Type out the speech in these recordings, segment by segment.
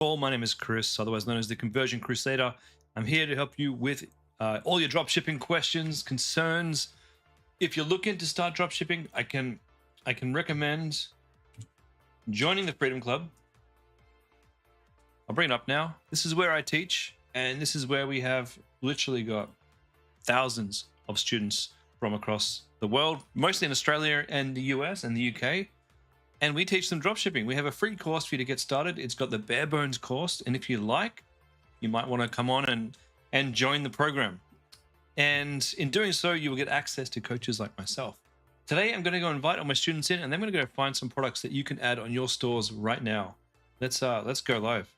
call. My name is Chris, otherwise known as the Conversion Crusader. I'm here to help you with all your dropshipping questions, concerns. If you're looking to start dropshipping, I can recommend joining the Freedom Club. I'll bring it up now. This is where I teach, and this is where we have literally got thousands of students from across the world, mostly in Australia and the US and the UK. And we teach them dropshipping. We have a free course for you to get started. It's got the bare bones course. And if you like, you might want to come on and join the program. And in doing so, you will get access to coaches like myself. Today, I'm going to go invite all my students in, and then I'm going to go find some products that you can add on your stores right now. Let's go live.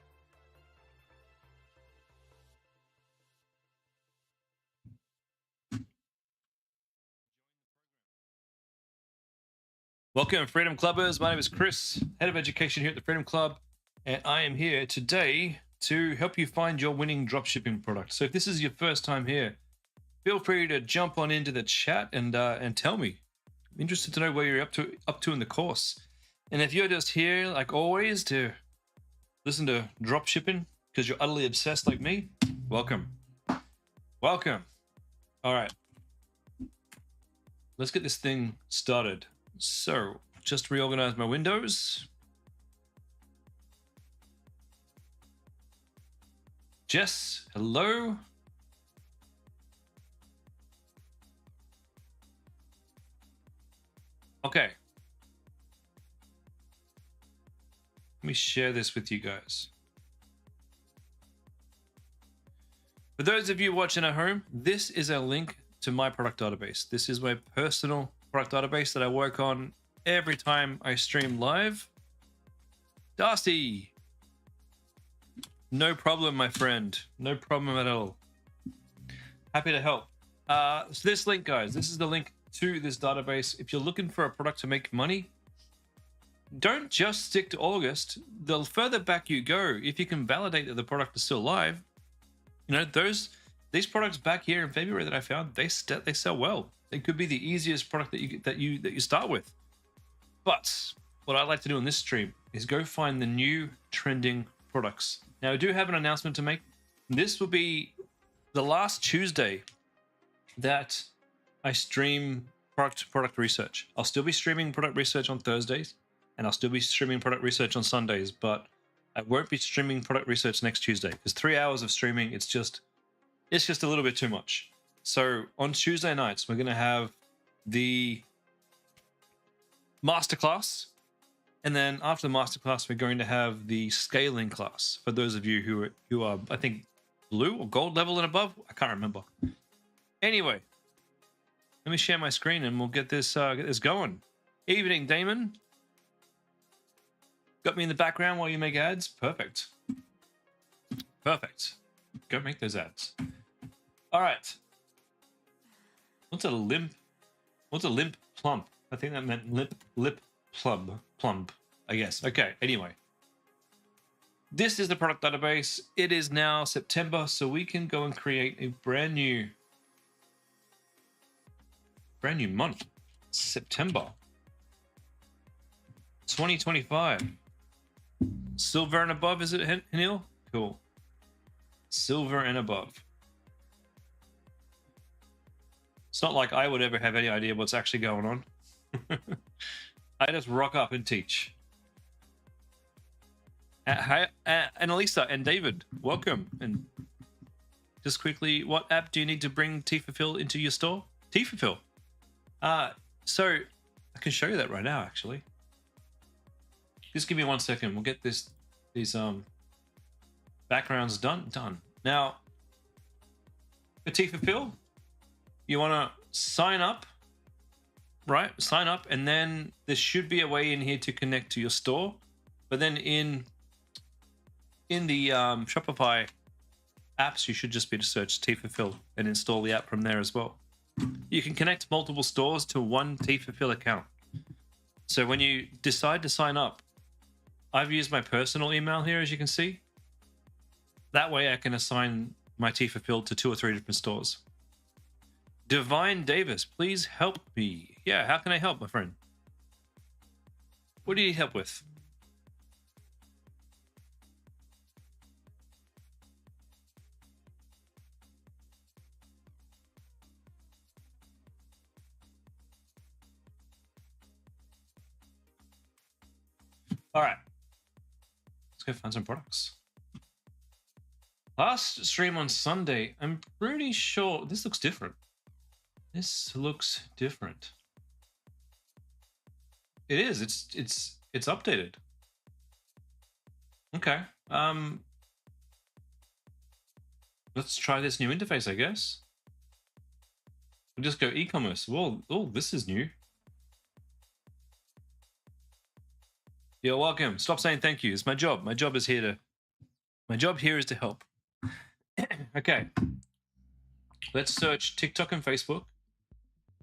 Welcome, Freedom Clubbers. My name is Chris, Head of Education here at the Freedom Club, and I am here today to help you find your winning dropshipping product. So if this is your first time here, feel free to jump on into the chat and tell me. I'm interested to know where you're up to in the course. And if you're just here, like always, to listen to dropshipping because you're utterly obsessed like me, welcome. Welcome. All right. Let's get this thing started. So, just reorganize my windows. Jess, hello. Okay. Let me share this with you guys. For those of you watching at home, this is a link to my product database. This is my personal product database that I work on every time I stream live. Darcy, no problem, my friend. No problem at all. Happy to help. So this link, guys, this is the link to this database. If you're looking for a product to make money, don't just stick to August. The further back you go, if you can validate that the product is still live, you know, these products back here in February that I found, they sell well. It could be the easiest product that you start with. But what I like to do in this stream is go find the new trending products. Now, I do have an announcement to make. This will be the last Tuesday that I stream product research. I'll still be streaming product research on Thursdays, and I'll still be streaming product research on Sundays, but I won't be streaming product research next Tuesday because 3 hours of streaming, it's just a little bit too much. So on Tuesday nights, we're going to have the Masterclass. And then after the Masterclass, we're going to have the scaling class for those of you who are, I think, blue or gold level and above. I can't remember. Anyway, let me share my screen and we'll get this going. Evening, Damon. Got me in the background while you make ads? Perfect. Perfect. Go make those ads. All right. What's a limp plump? I think that meant lip plump, I guess. Okay, anyway. This is the product database. It is now September, so we can go and create a brand new month. September 2025. Silver and above, is it, Neil? Cool. Silver and above. It's not like I would ever have any idea what's actually going on. I just rock up and teach. Hi, and Elisa and David, welcome. And just quickly, what app do you need to bring T-Fulfill into your store? T-Fulfill. So I can show you that right now, actually. Just give me 1 second. We'll get these backgrounds done. Now, for T-Fulfill, you want to sign up, right? Sign up, and then there should be a way in here to connect to your store. But then in the Shopify apps, you should just be to search T-Fulfill and install the app from there as well. You can connect multiple stores to one T-Fulfill account. So when you decide to sign up, I've used my personal email here, as you can see. That way I can assign my T-Fulfill to 2 or 3 different stores. Divine Davis, please help me. Yeah, how can I help, my friend? What do you need help with? All right. Let's go find some products. Last stream on Sunday. I'm pretty sure this looks different. This looks different. It is. It's updated. Okay. Let's try this new interface, I guess. We'll just go e-commerce. Whoa, oh, this is new. You're welcome. Stop saying thank you. It's my job. My job here is to help. Okay. Let's search TikTok and Facebook.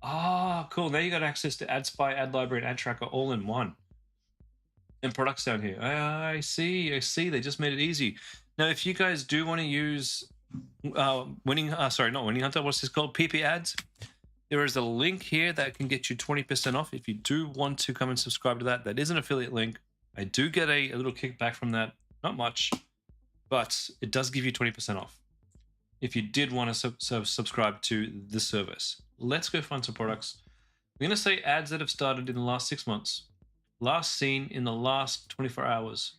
Ah, cool. Now you got access to Ad Spy, Ad Library, and Ad Tracker all in one. And products down here. I see. They just made it easy. Now, if you guys do want to use not Winning Hunter, what's this called? PP ads. There is a link here that can get you 20% off if you do want to come and subscribe to that. That is an affiliate link. I do get a little kickback from that. Not much, but it does give you 20% off if you did want to subscribe to this service. Let's go find some products. I'm going to say ads that have started in the last 6 months. Last seen in the last 24 hours.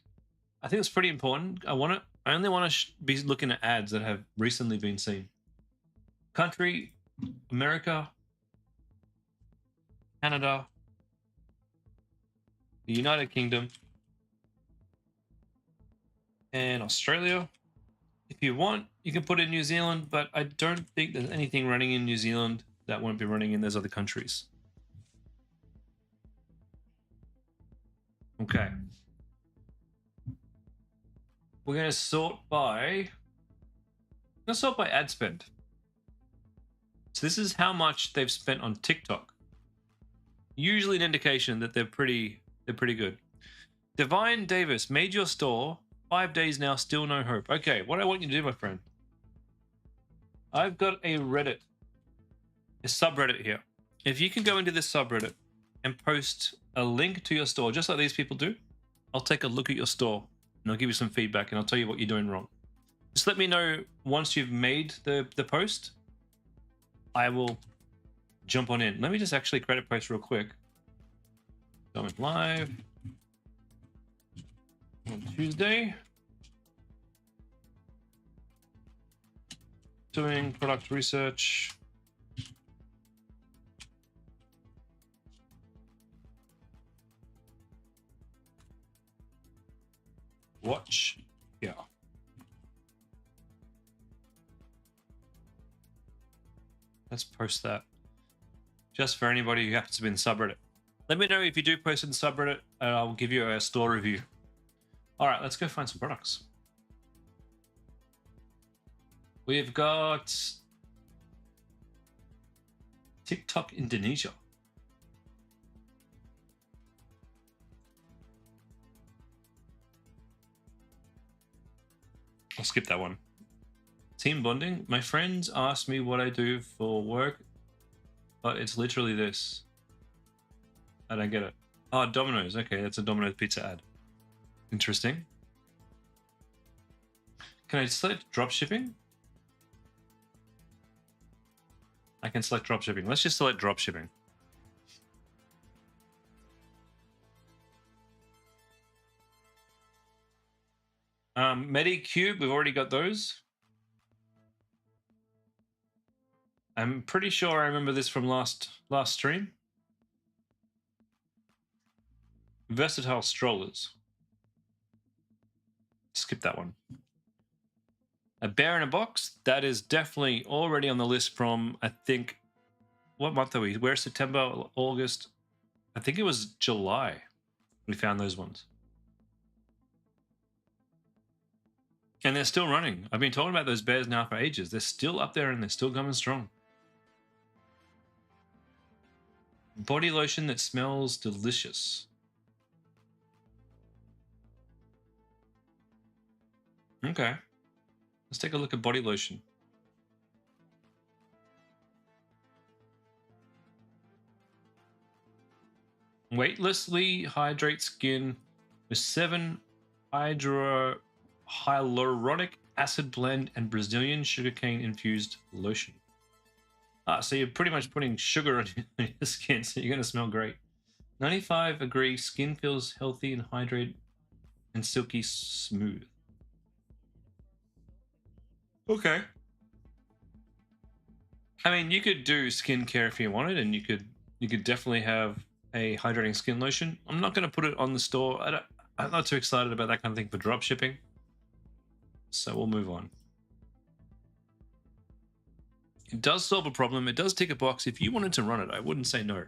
I think it's pretty important. I only want to be looking at ads that have recently been seen. Country, America, Canada, the United Kingdom, and Australia. If you want, you can put in New Zealand, but I don't think there's anything running in New Zealand that won't be running in those other countries. Okay. We're going to sort by ad spend. So this is how much they've spent on TikTok. Usually an indication that they're pretty good. Divine Davis, made your store. 5 days now, still no hope. Okay, what I want you to do, my friend. I've got a subreddit here. If you can go into this subreddit and post a link to your store, just like these people do, I'll take a look at your store and I'll give you some feedback and I'll tell you what you're doing wrong. Just let me know once you've made the post. I will jump on in. Let me just actually create a post real quick. Going live on Tuesday. Doing product research. Watch. Yeah. Let's post that. Just for anybody who happens to be in the subreddit. Let me know if you do post in the subreddit and I'll give you a store review. All right, let's go find some products. We've got TikTok Indonesia. I'll skip that one. Team bonding. My friends ask me what I do for work, but it's literally this. I don't get it. Oh, Domino's. Okay, that's a Domino's pizza ad. Interesting. Can I select drop shipping? I can select drop shipping. Let's just select drop shipping. Medicube, we've already got those. I'm pretty sure I remember this from last stream. Versatile strollers. Skip that one. A bear in a box. That is definitely already on the list from, I think, what month are we? We're September, August. I think it was July. We found those ones. And they're still running. I've been talking about those bears now for ages. They're still up there and they're still coming strong. Body lotion that smells delicious. Okay. Let's take a look at body lotion. Weightlessly hydrate skin with 7 hyaluronic acid blend and Brazilian sugarcane infused lotion. So you're pretty much putting sugar on your skin, so you're going to smell great. 95 agree. Skin feels healthy and hydrated and silky smooth. Okay. I mean, you could do skincare if you wanted, and you could definitely have a hydrating skin lotion. I'm not going to put it on the store. I'm not too excited about that kind of thing for drop shipping. So we'll move on. It does solve a problem. It does tick a box. If you wanted to run it, I wouldn't say no.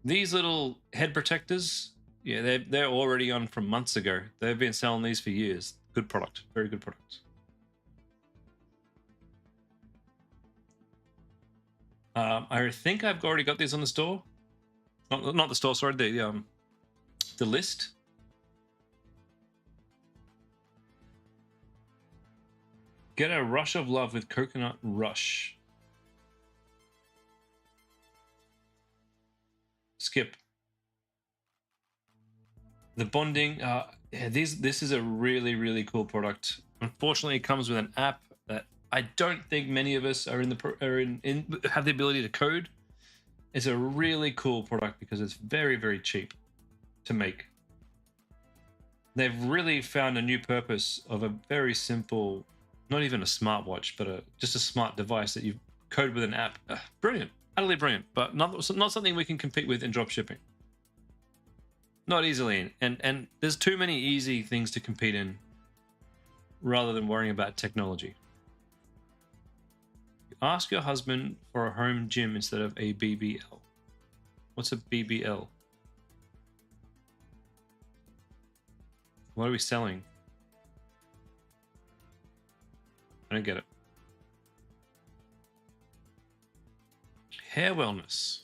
These little head protectors, yeah, they're already on from months ago. They've been selling these for years. Good product. Very good product. I think I've already got these on the store. Not the store, sorry, the list. Get a rush of love with Coconut Rush. Skip. The bonding. Yeah, this is a really, really cool product. Unfortunately, it comes with an app that I don't think many of us are have the ability to code. It's a really cool product because it's very, very cheap to make. They've really found a new purpose of a very simple, not even a smartwatch, but just a smart device that you code with an app. Brilliant, utterly brilliant, but not something we can compete with in drop shipping. Not easily, and there's too many easy things to compete in rather than worrying about technology. Ask your husband for a home gym instead of a BBL. What's a BBL? What are we selling? I don't get it. Hair wellness.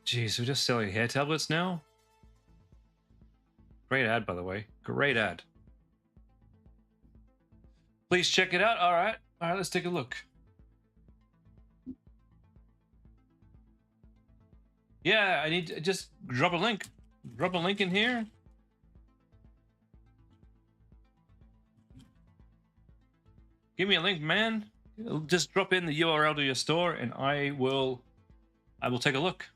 Jeez, we're just selling hair tablets now? Great ad, by the way. Great ad. Please check it out. All right, let's take a look. Yeah, I need to just drop a link. Drop a link in here. Give me a link, man. Just drop in the URL to your store and I will take a look.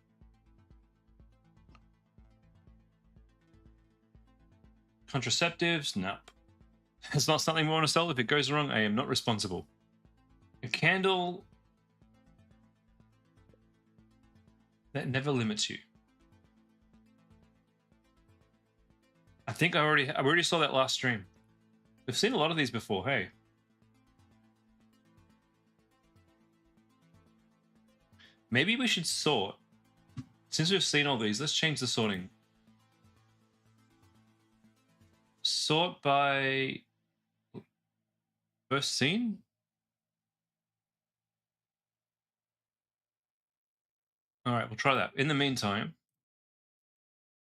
Contraceptives? Nope. It's not something we want to sell. If it goes wrong, I am not responsible. A candle that never limits you. I think I already saw that last stream. We've seen a lot of these before, hey. Maybe we should sort. Since we've seen all these, let's change the sorting. Sort by first seen? All right, we'll try that. In the meantime,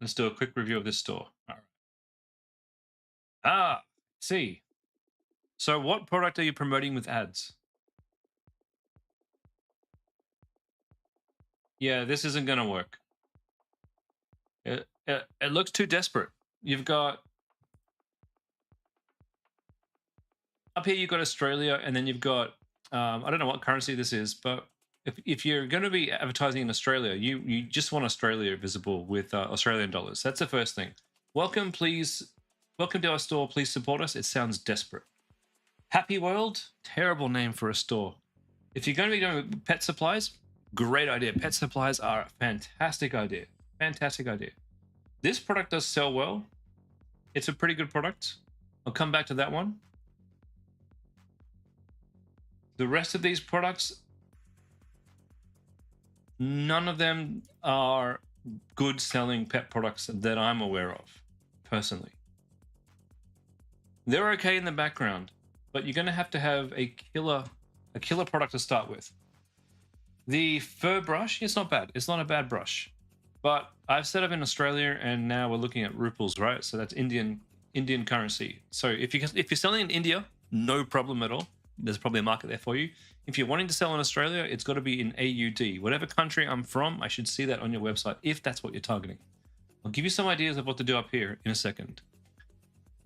let's do a quick review of this store. All right. See. So what product are you promoting with ads? Yeah, this isn't going to work. It looks too desperate. You've got... Up here, you've got Australia, and then you've got... I don't know what currency this is, but if you're going to be advertising in Australia, you just want Australia visible with Australian dollars. That's the first thing. Welcome to our store. Please support us. It sounds desperate. Happy World? Terrible name for a store. If you're going to be doing pet supplies, great idea. Pet supplies are a fantastic idea. Fantastic idea. This product does sell well. It's a pretty good product. I'll come back to that one. The rest of these products, none of them are good selling pet products that I'm aware of, personally. They're okay in the background, but you're going to have a killer product to start with. The fur brush, it's not bad. It's not a bad brush, but I've set up in Australia, and now we're looking at rupees, right? So that's Indian currency. So if you're selling in India, no problem at all. There's probably a market there for you. If you're wanting to sell in Australia, it's got to be in AUD. Whatever country I'm from, I should see that on your website if that's what you're targeting. I'll give you some ideas of what to do up here in a second.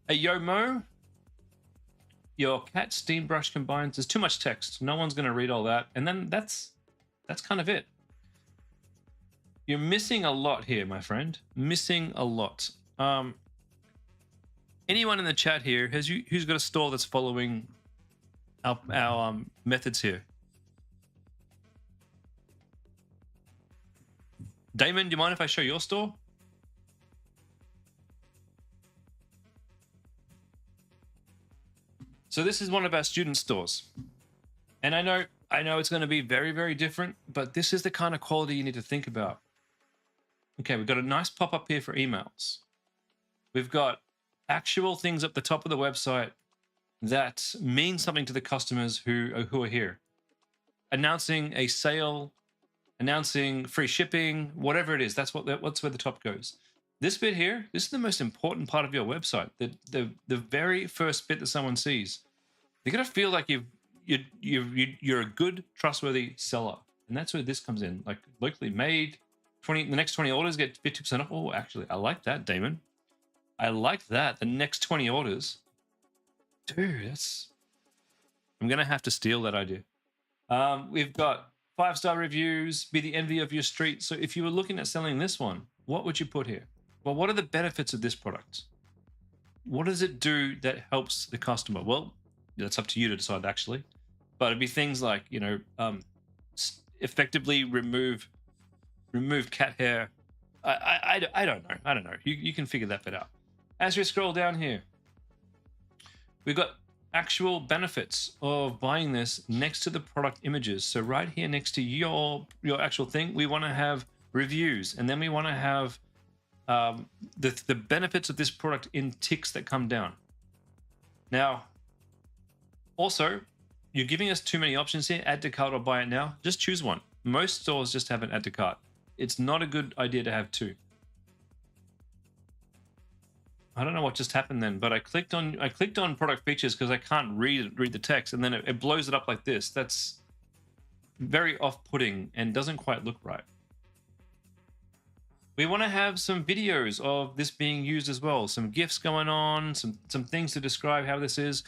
Hey, yo, Mo. your cat steam brush combines. There's too much text. No one's going to read all that. And then that's kind of it. You're missing a lot here, my friend. Missing a lot. Anyone in the chat here who's got a store that's following our methods here? Damon, do you mind if I show your store? So this is one of our student stores. And I know it's going to be very, very different, but this is the kind of quality you need to think about. Okay, we've got a nice pop-up here for emails. We've got actual things up the top of the website that mean something to the customers who are here. Announcing a sale, announcing free shipping, whatever it is, that's where the top goes. This bit here, this is the most important part of your website. The very first bit that someone sees. They're gonna feel like you're a good, trustworthy seller, and that's where this comes in. Like locally made, the next 20 orders get 50% off. Oh, actually, I like that, Damon. I like that. The next 20 orders, dude. I'm gonna have to steal that idea. We've got 5-star reviews. Be the envy of your street. So if you were looking at selling this one, what would you put here? Well, what are the benefits of this product? What does it do that helps the customer? Well, that's up to you to decide, actually. But it'd be things like, effectively remove cat hair. I don't know. You can figure that bit out. As we scroll down here, we've got actual benefits of buying this next to the product images. So right here next to your actual thing, we want to have reviews, and then we want to have the benefits of this product in ticks that come down. Now, also, you're giving us too many options here. Add to cart or buy it now. Just choose one. Most stores just have an add to cart. It's not a good idea to have two. I don't know what just happened then, but I clicked on product features because I can't read the text, and then it blows it up like this. That's very off-putting and doesn't quite look right. We want to have some videos of this being used as well, some GIFs going on, some things to describe how this is.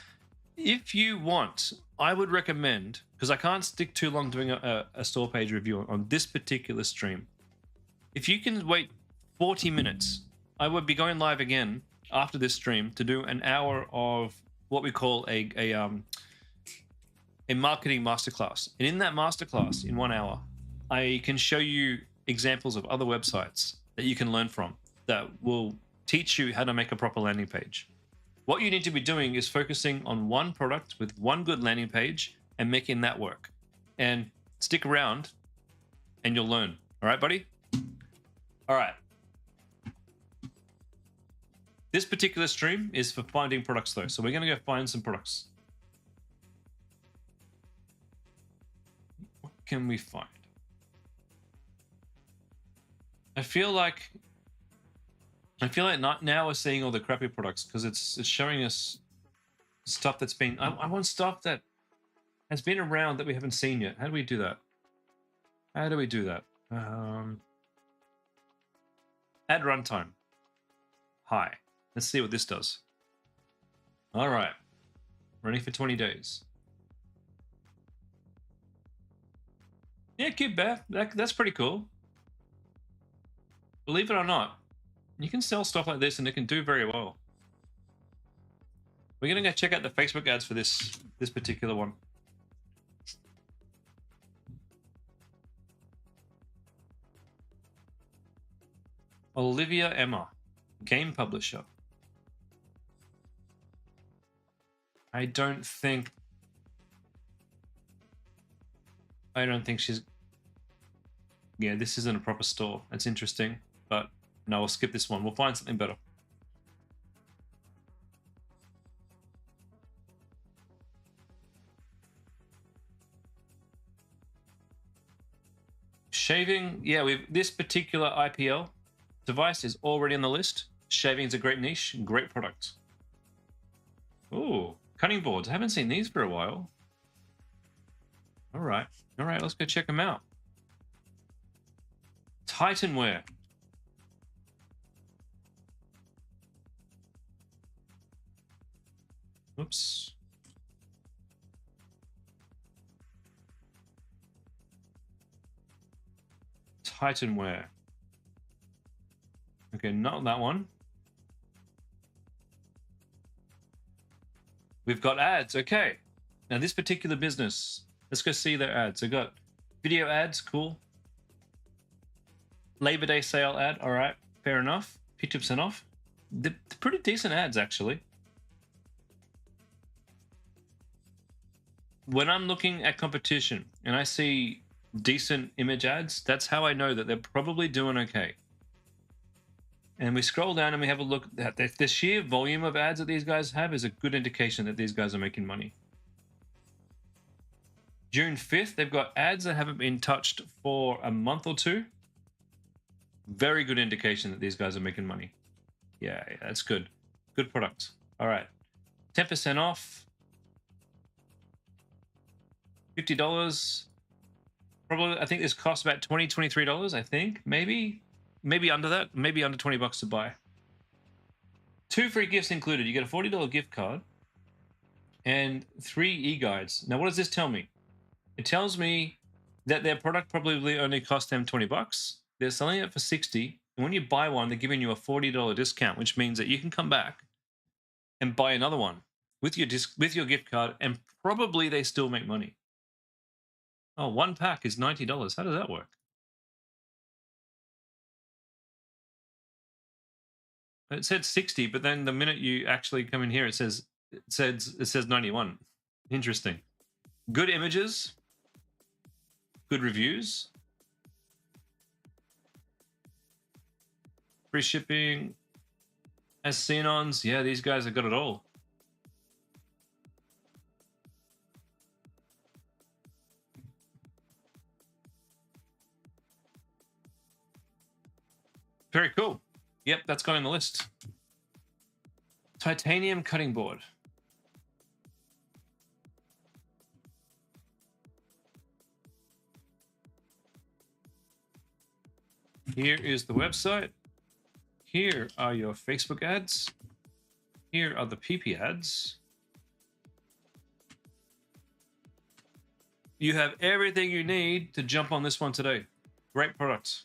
If you want, I would recommend, because I can't stick too long doing a store page review on this particular stream. If you can wait 40 minutes, I would be going live again after this stream to do an hour of what we call a marketing masterclass. And in that masterclass, in 1 hour, I can show you examples of other websites that you can learn from that will teach you how to make a proper landing page. What you need to be doing is focusing on one product with one good landing page and making that work. And stick around and you'll learn. All right, buddy? All right. This particular stream is for finding products though. So we're going to go find some products. What can we find? I feel like not now we're seeing all the crappy products because it's showing us stuff that's been. I want stuff that has been around that we haven't seen yet. How do we do that? How do we do that? Add runtime. Hi. Let's see what this does. All right. Running for 20 days. Yeah, cute bear. That's pretty cool. Believe it or not, you can sell stuff like this and it can do very well. We're going to go check out the Facebook ads for this particular one. Olivia Emma, game publisher. I don't think she's... Yeah, this isn't a proper store. That's interesting, but no, we'll skip this one. We'll find something better. Shaving, yeah, this particular IPL device is already on the list. Shaving is a great niche, great product. Oh, cutting boards. I haven't seen these for a while. All right, let's go check them out. Titanware. Oops. Titan wear. Okay, not that one. We've got ads. Okay. Now this particular business, let's go see their ads. They got video ads. Cool. Labor Day sale ad. All right. Fair enough. 50% off. They're pretty decent ads, actually. When I'm looking at competition and I see decent image ads, that's how I know that they're probably doing okay. And we scroll down and we have a look at the sheer volume of ads that these guys have is a good indication that these guys are making money. June 5th, they've got ads that haven't been touched for a month or two. Very good indication that these guys are making money. Yeah, that's good. Good product. All right. 10% off. $50. Probably, I think this costs about $20, $23, I think. Maybe under that. Maybe under $20 to buy. 2 free gifts included. You get a $40 gift card and 3 e-guides. Now, what does this tell me? It tells me that their product probably only cost them $20. They're selling it for $60. And when you buy one, they're giving you a $40 discount, which means that you can come back and buy another one with your gift card, and probably they still make money. Oh, 1 pack is $90. How does that work? It said 60, but then the minute you actually come in here, it says 91. Interesting. Good images, good reviews, free shipping, as seen-ons. Yeah, these guys have got it all. Very cool. Yep, that's gone in the list. Titanium cutting board. Here is the website. Here are your Facebook ads. Here are the PP ads. You have everything you need to jump on this one today. Great product.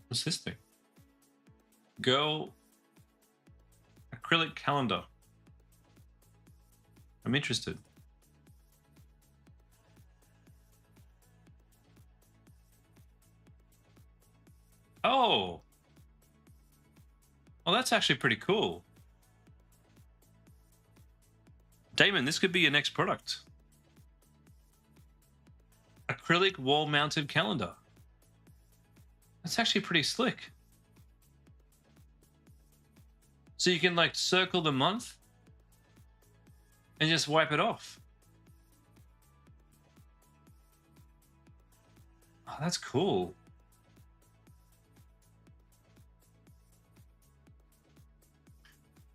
What's this thing? Girl acrylic calendar. I'm interested. Oh, that's actually pretty cool. Damon, this could be your next product. Acrylic wall-mounted calendar. That's actually pretty slick. So you can like circle the month and just wipe it off. Oh, that's cool.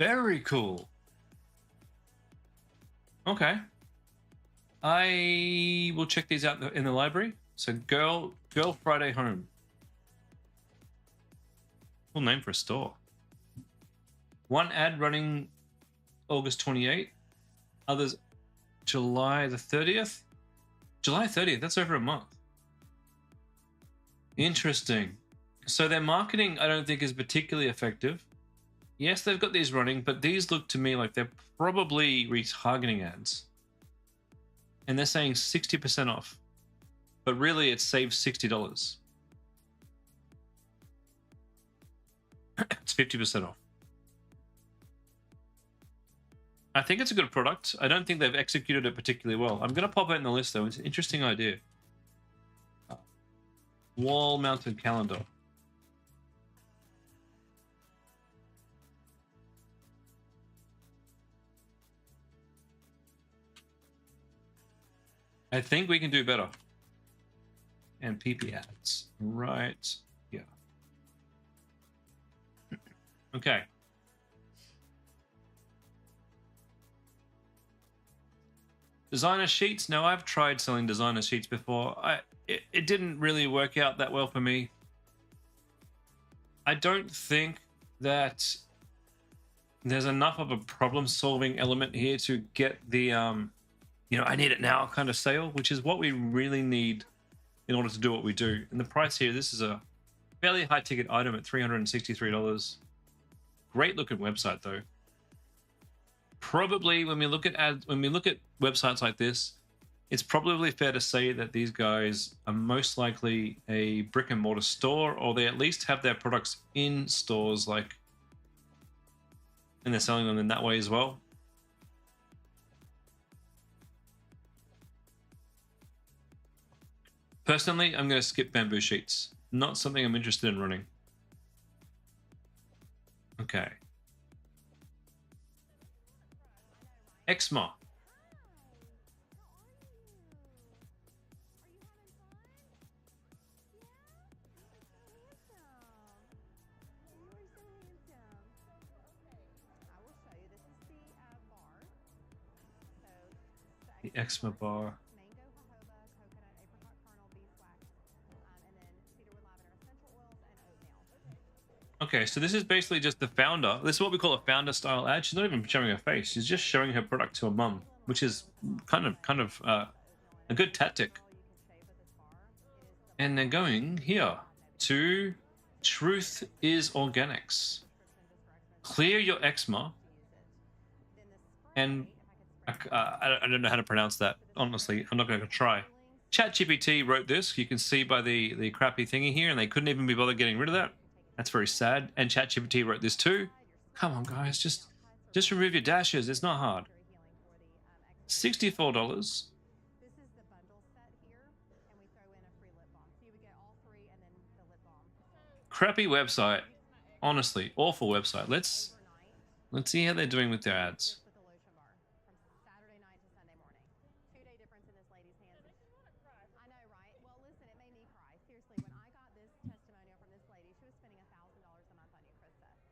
Very cool. Okay. I will check these out in the library. So Girl Friday Home. Cool name for a store. One ad running August 28th. Others July the 30th. July 30th, that's over a month. Interesting. So their marketing, I don't think, is particularly effective. Yes, they've got these running, but these look to me like they're probably retargeting ads. And they're saying 60% off. But really, it saves $60. It's 50% off. I think it's a good product. I don't think they've executed it particularly well. I'm going to pop it in the list, though. It's an interesting idea. Wall-mounted calendar. I think we can do better. And PP ads. Right here. Okay. Designer sheets. Now, I've tried selling designer sheets before. It didn't really work out that well for me. I don't think that there's enough of a problem-solving element here to get the you know, I need it now kind of sale, which is what we really need in order to do what we do. And the price here, this is a fairly high ticket item at $363. Great looking website though. Probably when we look at websites like this, it's probably fair to say that these guys are most likely a brick and mortar store, or they at least have their products in stores, like, and they're selling them in that way as well. Personally, I'm going to skip bamboo sheets. Not something I'm interested in running. Okay. Eczema. The eczema bar. Okay, so this is basically just the founder. This is what we call a founder style ad. She's not even showing her face. She's just showing her product to her mum, which is kind of a good tactic. And they're going here to Truth is Organics. Clear your eczema. And I don't know how to pronounce that. Honestly, I'm not going to try. ChatGPT wrote this. You can see by the crappy thingy here, and they couldn't even be bothered getting rid of that. That's very sad. And ChatGPT wrote this too. Come on, guys, just remove your dashes. It's not hard. $64. Crappy website. Honestly, awful website. Let's see how they're doing with their ads.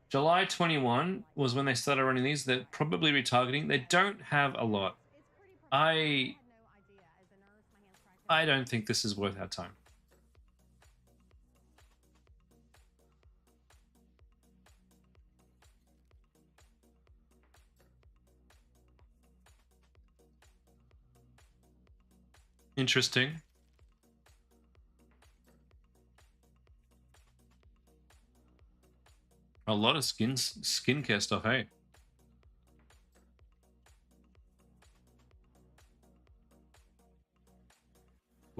July 21 was when they started running these. They're probably retargeting. They don't have a lot. I don't think this is worth our time. Interesting. A lot of skincare stuff, hey?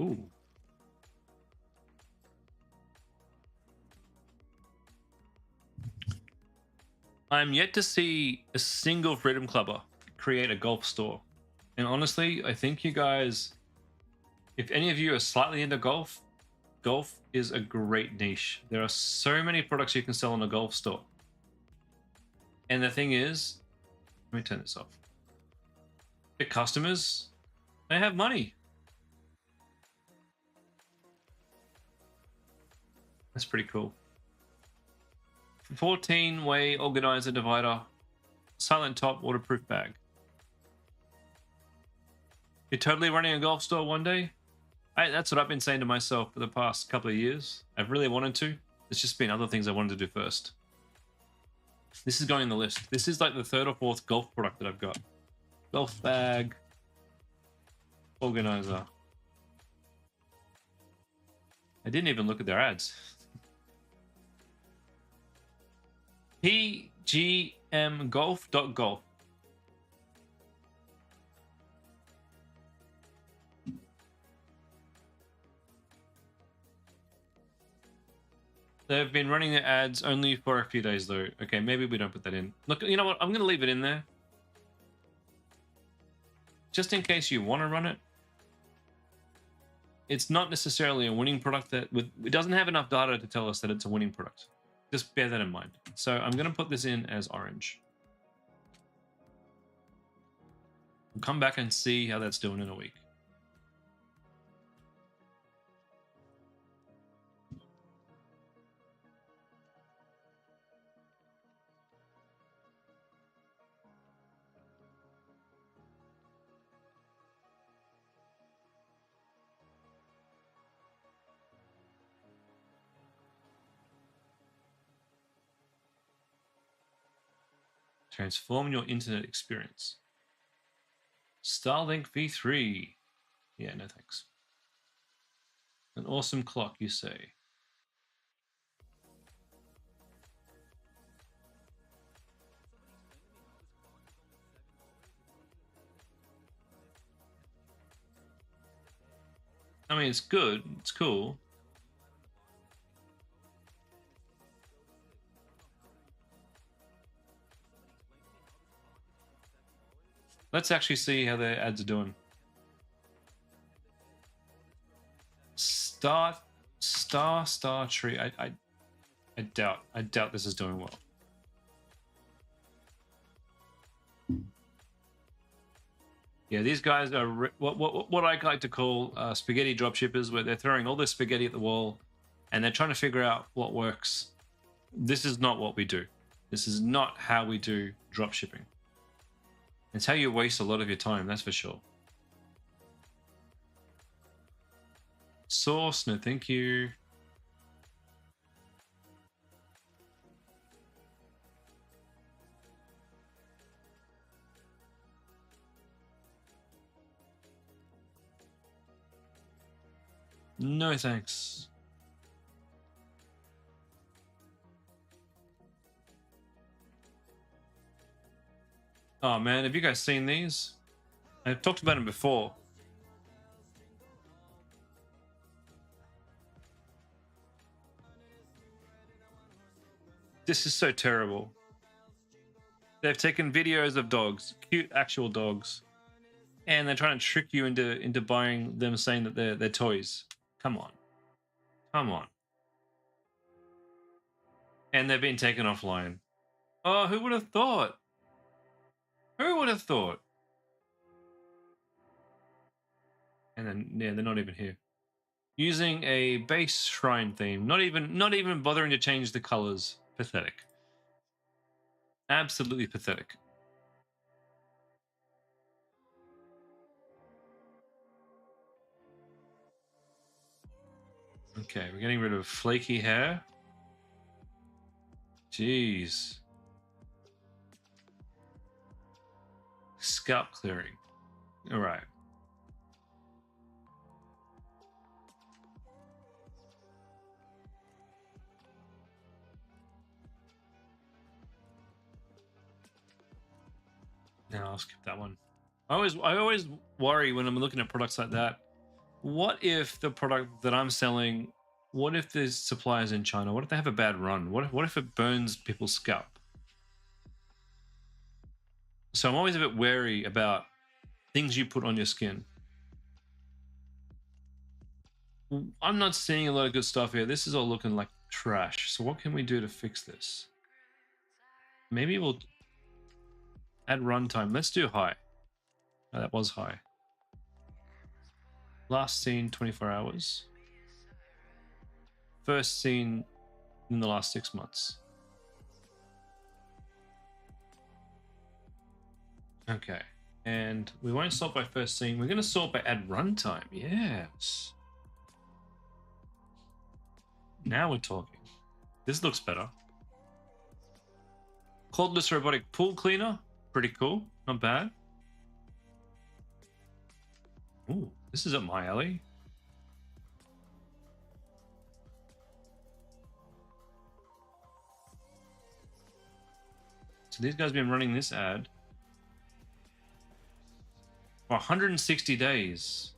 Ooh. I'm yet to see a single Freedom Clubber create a golf store. And honestly, I think you guys, if any of you are slightly into golf, golf is a great niche. There are so many products you can sell in a golf store. And the thing is, let me turn this off. The customers, they have money. That's pretty cool. 14-way organizer divider, silent top, waterproof bag. You're totally running a golf store one day? That's what I've been saying to myself for the past couple of years. I've really wanted to. There's just been other things I wanted to do first. This is going on the list. This is like the third or fourth golf product that I've got. Golf bag, organizer. I didn't even look at their ads. pgmgolf.golf. They've been running their ads only for a few days though. Okay, maybe we don't put that in. Look, you know what? I'm going to leave it in there. Just in case you want to run it. It's not necessarily a winning product. It doesn't have enough data to tell us that it's a winning product. Just bear that in mind. So I'm going to put this in as orange. We'll come back and see how that's doing in a week. Transform your internet experience. Starlink V3. Yeah, no thanks. An awesome clock, you say? I mean, it's good. It's cool. Let's actually see how the ads are doing. Star Tree. I doubt this is doing well. Yeah, these guys are what I like to call spaghetti dropshippers, where they're throwing all this spaghetti at the wall, and they're trying to figure out what works. This is not what we do. This is not how we do dropshipping. It's how you waste a lot of your time, that's for sure. Source, no thank you. No thanks. Oh man, have you guys seen these? I've talked about them before. This is so terrible. They've taken videos of dogs, cute actual dogs, and they're trying to trick you into buying them, saying that they're toys. Come on. Come on. And they've been taken offline. Oh, who would have thought? Who would have thought? And then yeah, they're not even here. Using a base shrine theme, not even bothering to change the colors. Pathetic. Absolutely pathetic. Okay, we're getting rid of flaky hair. Jeez. Scalp clearing. All right. Now I'll skip that one. I always worry when I'm looking at products like that. What if the product that I'm selling, what if there's suppliers in China? What if they have a bad run? What if it burns people's scalp? So I'm always a bit wary about things you put on your skin. I'm not seeing a lot of good stuff here. This is all looking like trash. So what can we do to fix this? Maybe we'll add runtime. Let's do high. Oh, that was high. Last seen 24 hours. First seen in the last 6 months. Okay. And we won't sort by first seen. We're going to sort by add runtime. Yes. Now we're talking. This looks better. Cordless robotic pool cleaner. Pretty cool. Not bad. Ooh, this is up my alley. So these guys have been running this ad for 160 days.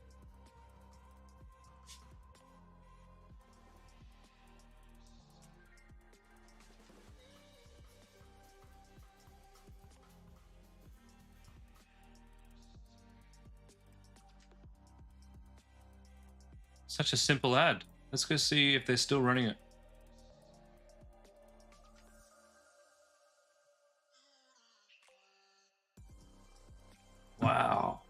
Such a simple ad. Let's go see if they're still running it. Wow.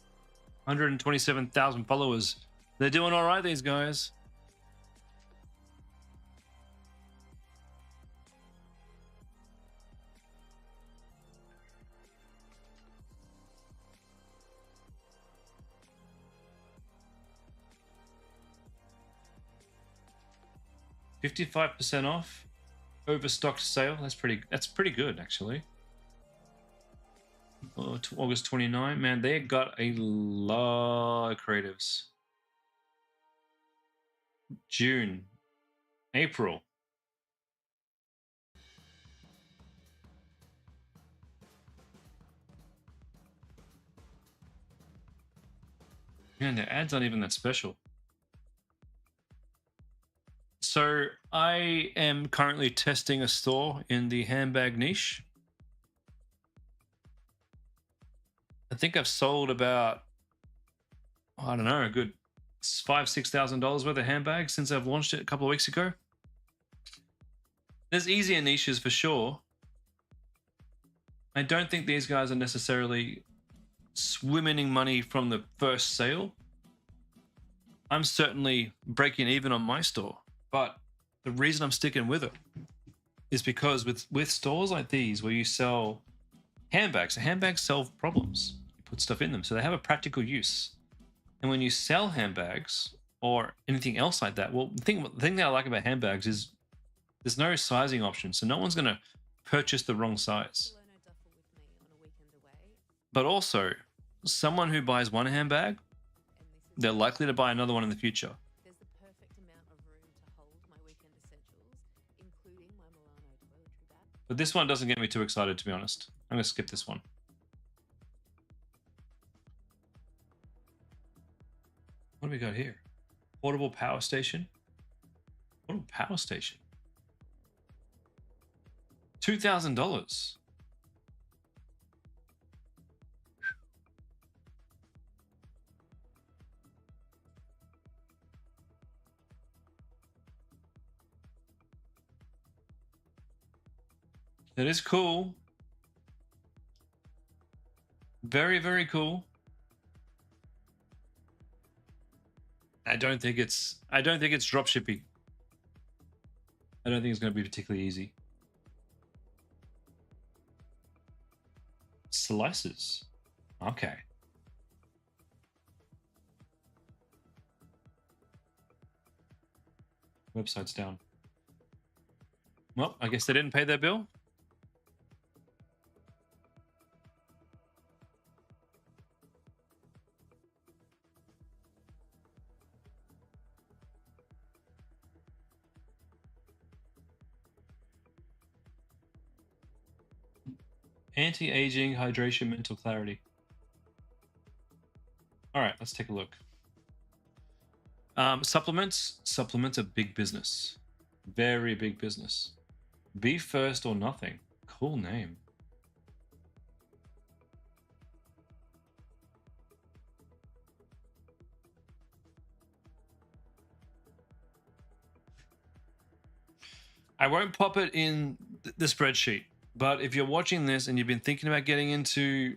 127,000 followers. They're doing all right, these guys. $55% off. Overstocked sale. That's pretty good, actually. August 29. Man, they got a lot of creatives. June, April. Man, the ads aren't even that special. So I am currently testing a store in the handbag niche. I think I've sold about, I don't know, a good $5,000-6,000 worth of handbags since I've launched it a couple of weeks ago. There's easier niches for sure. I don't think these guys are necessarily swimming in money from the first sale. I'm certainly breaking even on my store, but the reason I'm sticking with it is because with stores like these where you sell handbags solve problems. You put stuff in them, so they have a practical use. And when you sell handbags or anything else like that, well, the thing that I like about handbags is there's no sizing option, so no one's going to purchase the wrong size. But also, someone who buys one handbag, they're likely to buy another one in the future. But this one doesn't get me too excited, to be honest. I'm going to skip this one. What do we got here? Portable power station. Portable power station. $2,000. That is cool. Very, very cool. I don't think it's dropshipping. I don't think it's going to be particularly easy. Slices. Okay. Website's down. Well, I guess they didn't pay their bill. Anti-aging, hydration, mental clarity. All right, let's take a look. Supplements. Supplements are big business. Very big business. Be first or nothing. Cool name. I won't pop it in the spreadsheet, but if you're watching this and you've been thinking about getting into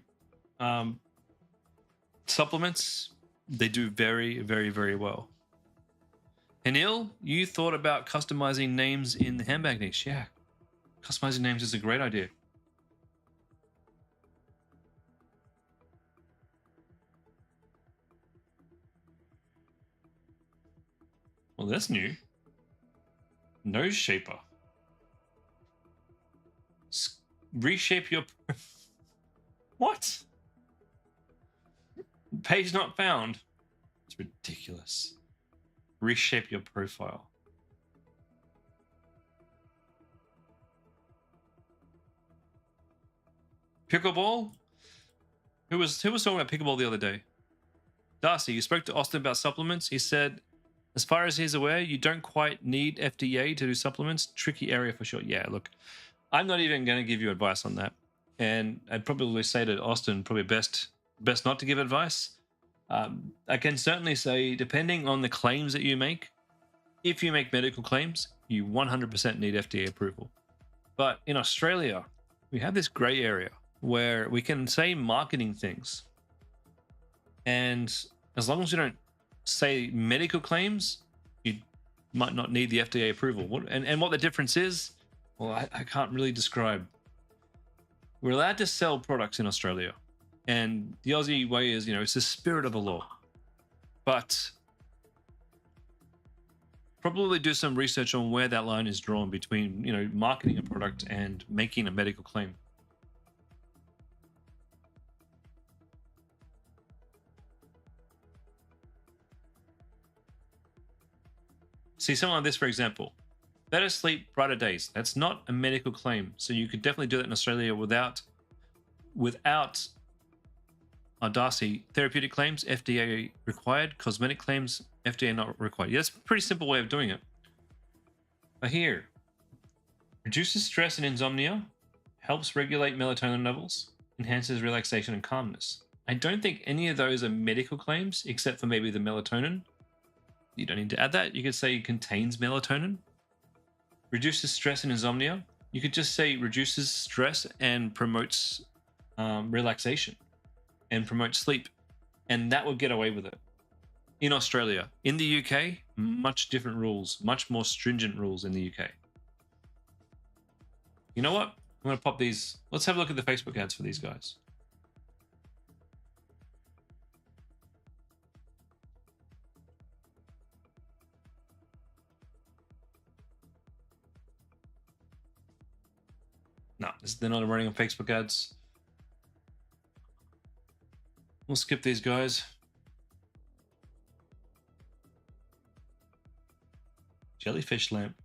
supplements, they do very, very, very well. Anil, you thought about customizing names in the handbag niche. Yeah, customizing names is a great idea. Well, that's new. Nose shaper. Reshape your... What? Page not found. It's ridiculous. Reshape your profile. Pickleball? Who was talking about pickleball the other day? Darcy, you spoke to Austin about supplements. He said, as far as he's aware, you don't quite need FDA to do supplements. Tricky area for sure. Yeah, look, I'm not even going to give you advice on that. And I'd probably say to Austin, probably best not to give advice. I can certainly say, depending on the claims that you make, if you make medical claims, you 100% need FDA approval. But in Australia, we have this gray area where we can say marketing things. And as long as you don't say medical claims, you might not need the FDA approval. And what the difference is, well, I can't really describe. We're allowed to sell products in Australia. And the Aussie way is, it's the spirit of the law. But probably do some research on where that line is drawn between, marketing a product and making a medical claim. See, something like this, for example. Better sleep, brighter days. That's not a medical claim. So you could definitely do that in Australia without Darcy. Therapeutic claims, FDA required. Cosmetic claims, FDA not required. Yeah, that's a pretty simple way of doing it. But here, reduces stress and insomnia, helps regulate melatonin levels, enhances relaxation and calmness. I don't think any of those are medical claims, except for maybe the melatonin. You don't need to add that. You could say it contains melatonin. Reduces stress and insomnia. You could just say reduces stress and promotes relaxation and promotes sleep. And that would get away with it. In Australia. In the UK, much different rules, much more stringent rules in the UK. You know what? I'm going to pop these. Let's have a look at the Facebook ads for these guys. No, they're not running on Facebook ads. We'll skip these guys. Jellyfish lamp.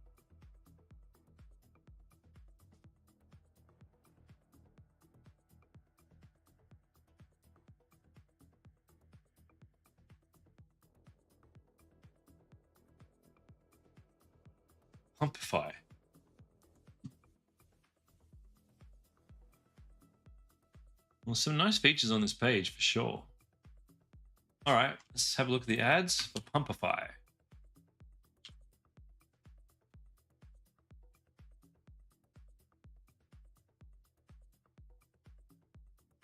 Pumpify. Well, some nice features on this page for sure. All right, let's have a look at the ads for Pumpify.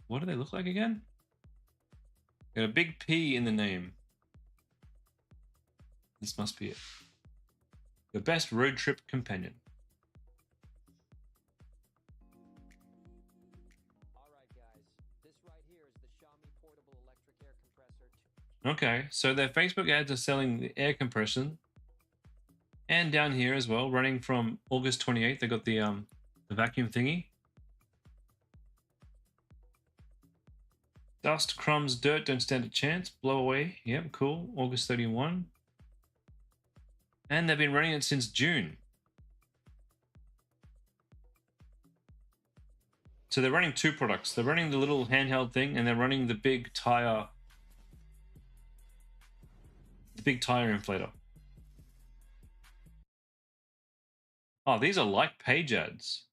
What do they look like again? Got a big P in the name. This must be it. The best road trip companion. Okay, so their Facebook ads are selling the air compression, and down here as well, running from August 28th, they got the vacuum thingy. Dust, crumbs, dirt don't stand a chance. Blow away. Yep, cool. August 31. And they've been running it since June. So they're running two products. They're running the little handheld thing, and they're running the big tire. The big tire inflator. Oh, these are like page ads.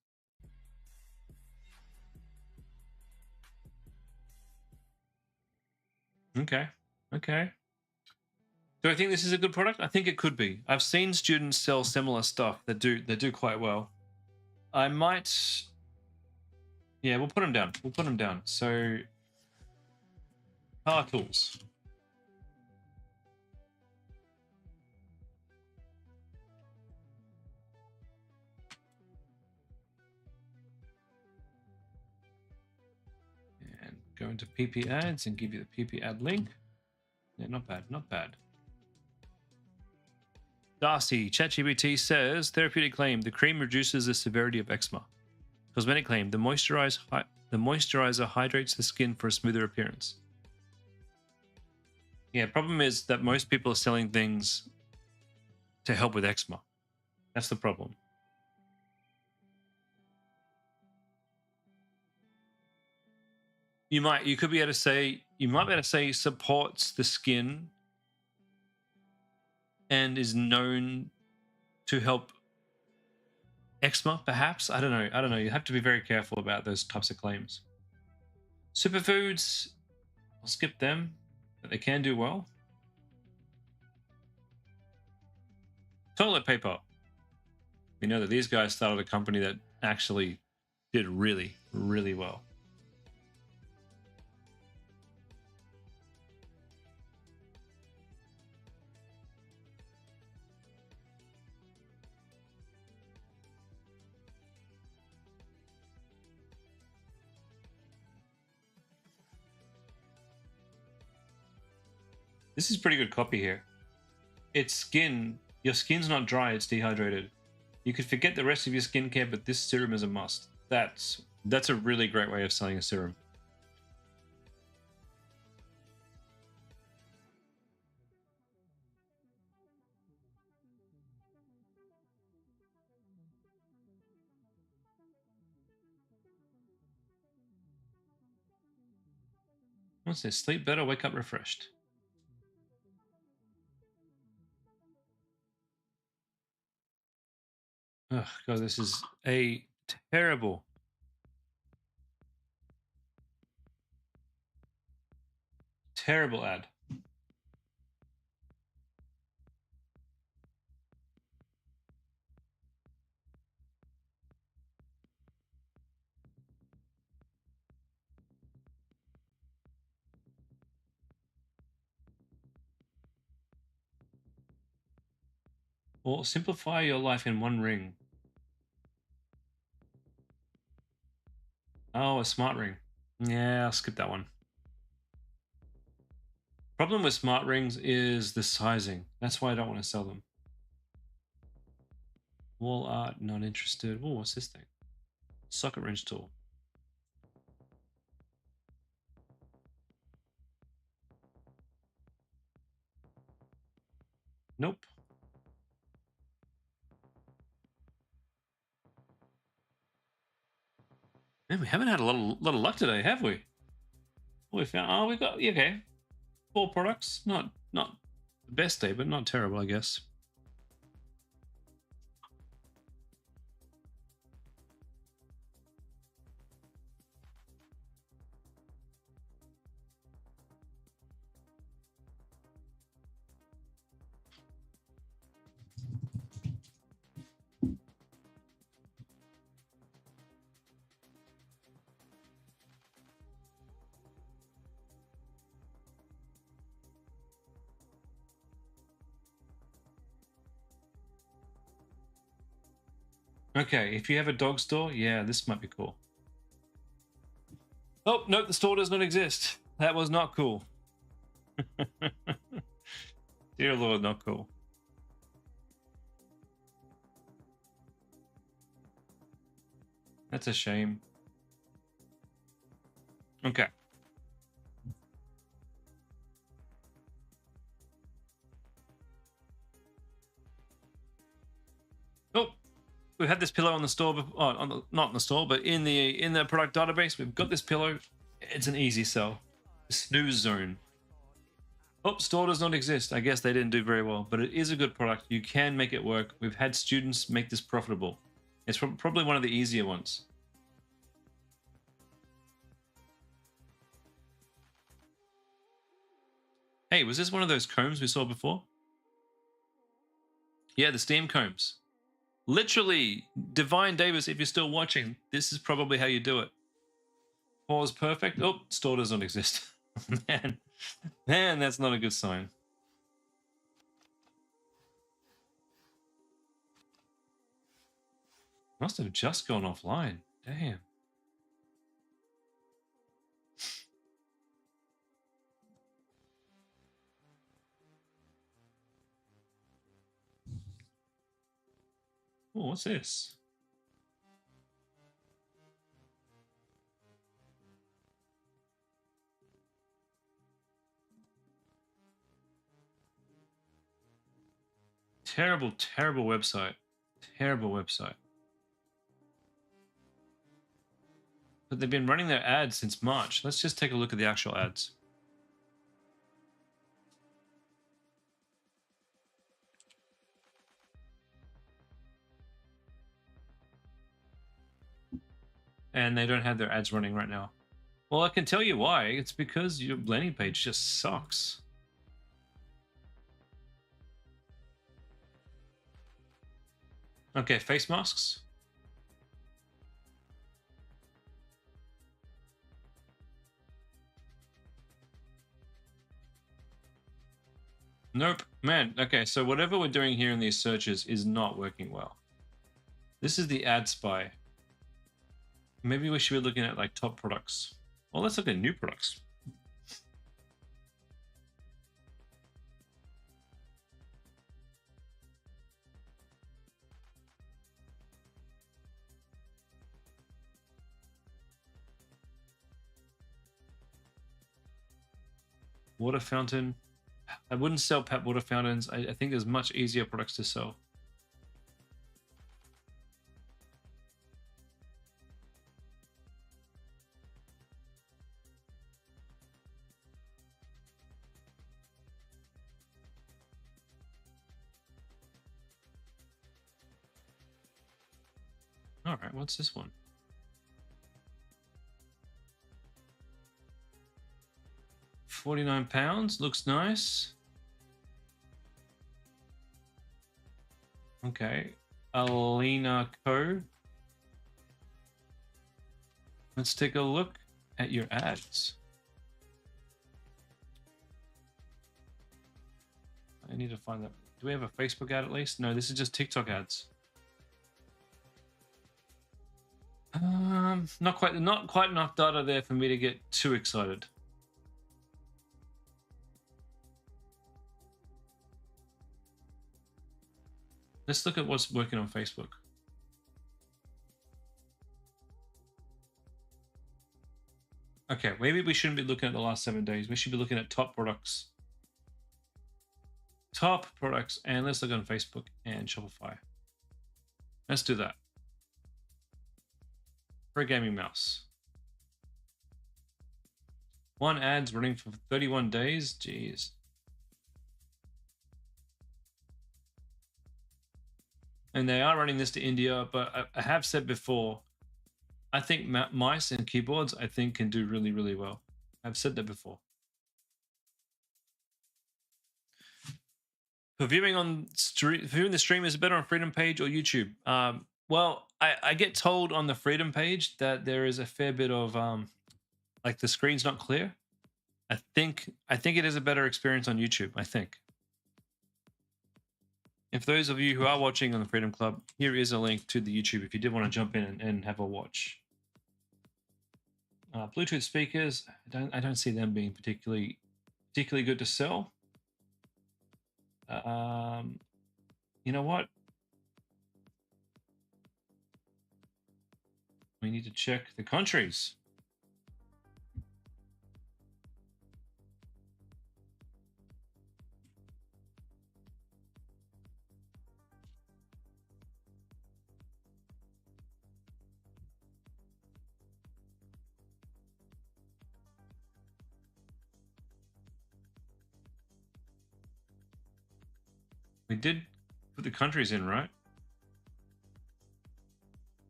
Okay. Okay. Do I think this is a good product? I think it could be. I've seen students sell similar stuff that do quite well. I might. Yeah, we'll put them down. We'll put them down. So, power tools. And go into PP ads and give you the PP ad link. Yeah, not bad, not bad. Darcy, ChatGPT says, therapeutic claim, the cream reduces the severity of eczema. Cosmetic claim, the moisturizer hydrates the skin for a smoother appearance. Yeah, problem is that most people are selling things to help with eczema. That's the problem. You could be able to say, supports the skin and is known to help eczema, perhaps. I don't know. You have to be very careful about those types of claims. Superfoods, I'll skip them, but they can do well. Toilet paper. We know that these guys started a company that actually did really, really well. This is pretty good copy here. It's skin. Your skin's not dry, it's dehydrated. You could forget the rest of your skincare, but this serum is a must. That's a really great way of selling a serum. What's this? Sleep better, wake up refreshed. Oh, God, this is a terrible ad. Or simplify your life in one ring. Oh, a smart ring. Yeah, I'll skip that one. Problem with smart rings is the sizing. That's why I don't want to sell them. Wall art, not interested. Oh, what's this thing? Socket wrench tool. Nope. Man, we haven't had a lot of luck today, have we? We found. Oh, we got okay. 4 products. Not the best day, but not terrible, I guess. Okay, if you have a dog store, yeah, this might be cool. Oh, nope, the store does not exist. That was not cool. Dear Lord, not cool. That's a shame. Okay. Oh, we've had this pillow on the store. Not in the store, but in the product database, we've got this pillow. It's an easy sell. Snooze zone. Oh, store does not exist. I guess they didn't do very well, but it is a good product. You can make it work. We've had students make this profitable. It's probably one of the easier ones. Hey, was this one of those combs we saw before? Yeah, the steam combs. Literally, Divine Davis, if you're still watching, this is probably how you do it. Pause perfect. Oh, store does not exist. Man, that's not a good sign. Must have just gone offline. Damn. Oh, what's this? Terrible, terrible website. Terrible website. But they've been running their ads since March. Let's just take a look at the actual ads. And they don't have their ads running right now. Well, I can tell you why. It's because your landing page just sucks. Okay, face masks. Nope. Man, okay, so whatever we're doing here in these searches is not working well. This is the ad spy. Maybe we should be looking at like top products. Well, let's look at new products. Water fountain. I wouldn't sell pet water fountains. I think there's much easier products to sell. All right, what's this one? £49. Looks nice. Okay. Alina Co. Let's take a look at your ads. I need to find that. Do we have a Facebook ad at least? No, this is just TikTok ads. Not quite enough data there for me to get too excited. Let's look at what's working on Facebook. Okay, maybe we shouldn't be looking at the last 7 days. We should be looking at top products. Top products, and let's look on Facebook and Shopify. Let's do that. For a gaming mouse. One ad's running for 31 days. Jeez. And they are running this to India, but I have said before, I think mice and keyboards, I think, can do really, really well. I've said that before. For viewing the stream, is it better on Freedom page or YouTube? Well, I get told on the Freedom page that there is a fair bit of like the screen's not clear. I think it is a better experience on YouTube. I think. If those of you who are watching on the Freedom Club, here is a link to the YouTube if you did want to jump in and have a watch. Bluetooth speakers, I don't see them being particularly good to sell. You know what? We need to check the countries. We did put the countries in, right?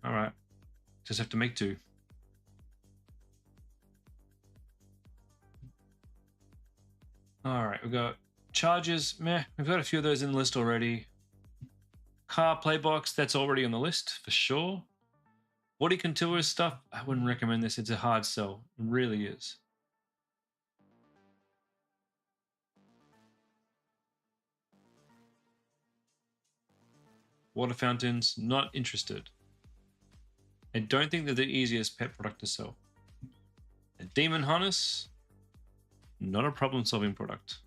All right. Just have to make do. All right, we've got chargers. Meh, we've got a few of those in the list already. Car playbox, that's already on the list for sure. Body contour stuff, I wouldn't recommend this. It's a hard sell. It really is. Water fountains, not interested. I don't think they're the easiest pet product to sell. A demon harness, not a problem-solving product.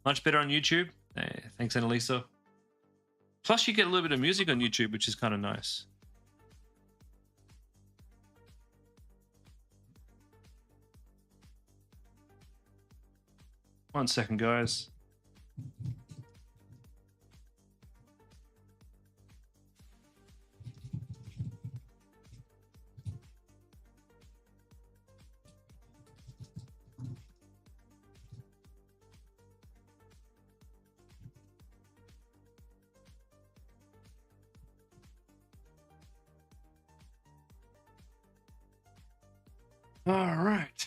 Much better on YouTube. Hey, thanks, Annalisa. Plus, you get a little bit of music on YouTube, which is kind of nice. One second, guys. All right.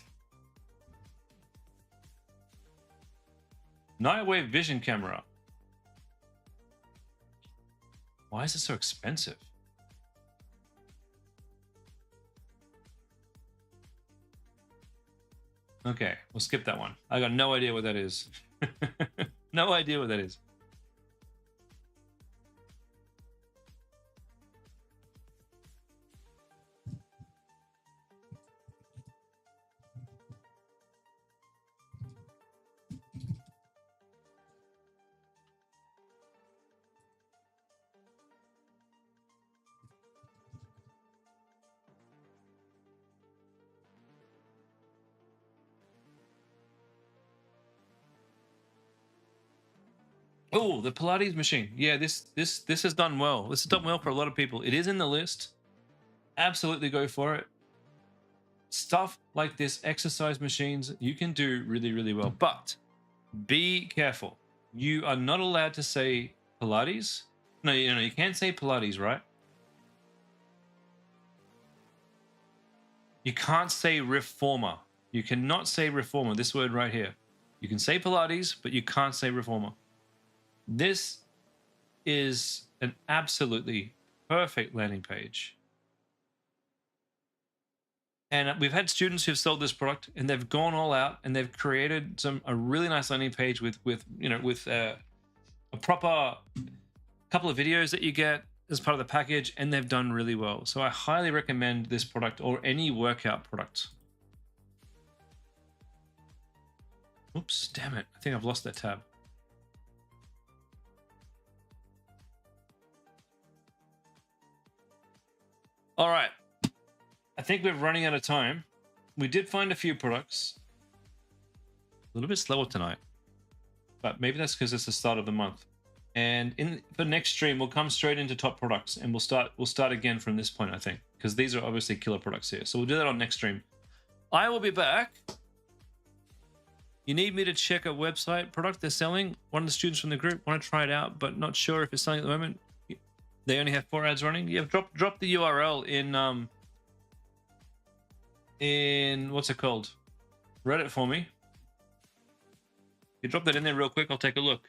Nightwave vision camera. Why is it so expensive? Okay, we'll skip that one. I got no idea what that is. No idea what that is. Oh, the Pilates machine. Yeah, this has done well. This has done well for a lot of people. It is in the list. Absolutely go for it. Stuff like this, exercise machines, you can do really, really well. But be careful. You are not allowed to say Pilates No, you can't say Pilates, right? You can't say reformer. You cannot say reformer, this word right here. You can say Pilates, but you can't say reformer. This is an absolutely perfect landing page. And we've had students who've sold this product and they've gone all out and they've created a really nice landing page with a proper couple of videos that you get as part of the package, and they've done really well. So I highly recommend this product or any workout product. Oops, damn it. I think I've lost that tab. All right. I think we're running out of time. We did find a few products. A little bit slower tonight, but maybe that's because it's the start of the month. And for next stream, we'll come straight into top products, and we'll start again from this point, I think, because these are obviously killer products here. So we'll do that on next stream. I will be back. You need me to check a website product they're selling. One of the students from the group want to try it out, but not sure if it's selling at the moment. They only have 4 ads running. Yeah, drop the URL in what's it called? Reddit for me. You drop that in there real quick, I'll take a look.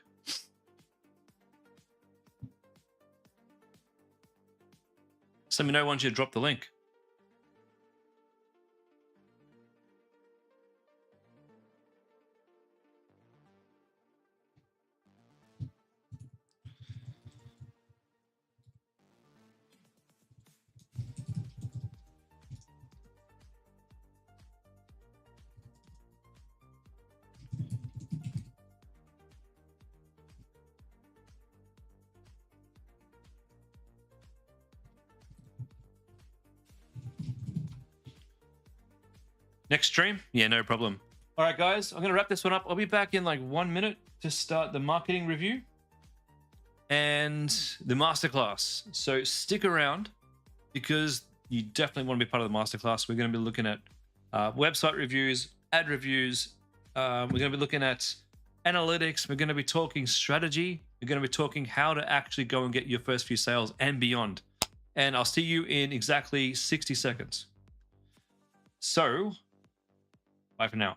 Just let me know once you drop the link. Next stream? Yeah, no problem. All right, guys, I'm going to wrap this one up. I'll be back in like 1 minute to start the marketing review and the masterclass. So stick around because you definitely want to be part of the masterclass. We're going to be looking at website reviews, ad reviews. We're going to be looking at analytics. We're going to be talking strategy. We're going to be talking how to actually go and get your first few sales and beyond. And I'll see you in exactly 60 seconds. So, bye for now.